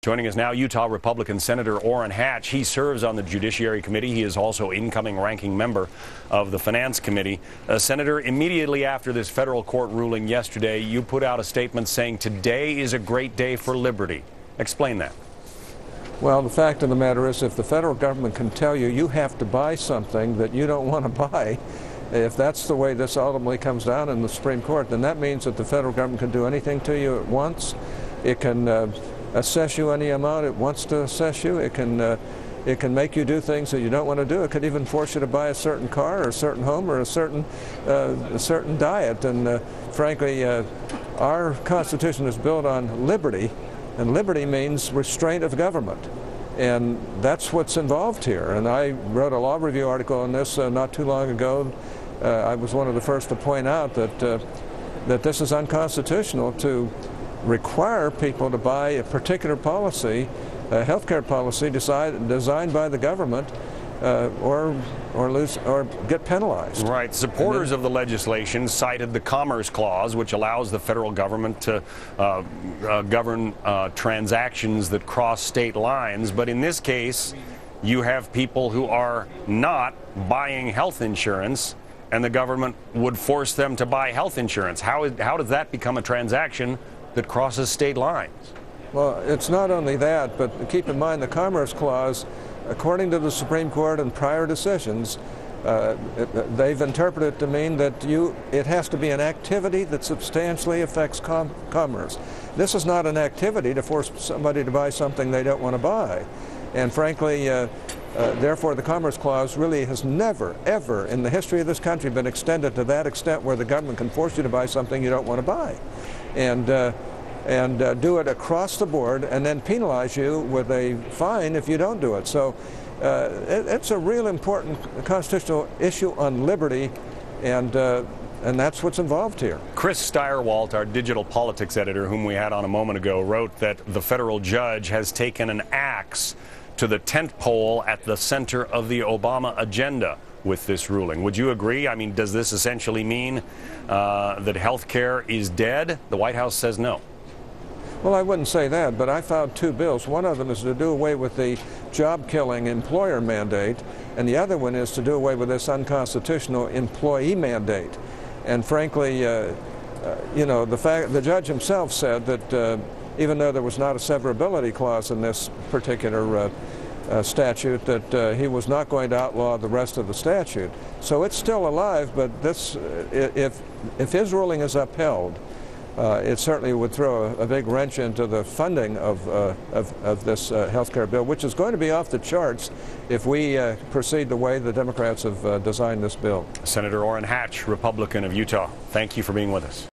Joining us now, Utah Republican Senator Orrin Hatch. He serves on the Judiciary Committee. He is also incoming ranking member of the Finance Committee. Senator, immediately after this federal court ruling yesterday, you put out a statement saying today is a great day for liberty. Explain that. Well, the fact of the matter is, if the federal government can tell you you have to buy something that you don't want to buy, if that's the way this ultimately comes down in the Supreme Court, then that means that the federal government can do anything to you at once. It can assess you any amount it wants to assess you. It can make you do things that you don't want to do. It could even force you to buy a certain car or a certain home or a certain diet. And frankly, our Constitution is built on liberty, and liberty means restraint of government. And that's what's involved here. And I wrote a law review article on this not too long ago. I was one of the first to point out that this is unconstitutional to require people to buy a particular policy, a health care policy designed by the government, or get penalized. Right. Supporters of the legislation cited the Commerce Clause, which allows the federal government to govern transactions that cross state lines. But in this case, you have people who are not buying health insurance, and the government would force them to buy health insurance. How does that become a transaction that crosses state lines? Well, it's not only that, but keep in mind the Commerce Clause, according to the Supreme Court and prior decisions, they've interpreted it to mean that it has to be an activity that substantially affects commerce. This is not an activity to force somebody to buy something they don't want to buy. And frankly, therefore, the Commerce Clause really has never, ever in the history of this country been extended to that extent where the government can force you to buy something you don't want to buy. And do it across the board and then penalize you with a fine if you don't do it. So it's a real important constitutional issue on liberty, and that's what's involved here. Chris Steyerwalt, our digital politics editor, whom we had on a moment ago, wrote that the federal judge has taken an axe to the tent pole at the center of the Obama agenda with this ruling. Would you agree? I mean, does this essentially mean that health care is dead? The White House says no. Well, I wouldn't say that, but I filed two bills. One of them is to do away with the job-killing employer mandate, and the other one is to do away with this unconstitutional employee mandate. And frankly, you know, the judge himself said that even though there was not a severability clause in this particular statute, that he was not going to outlaw the rest of the statute. So it's still alive, but this, if his ruling is upheld, it certainly would throw a big wrench into the funding of this health care bill, which is going to be off the charts if we proceed the way the Democrats have designed this bill. Senator Orrin Hatch, Republican of Utah, thank you for being with us.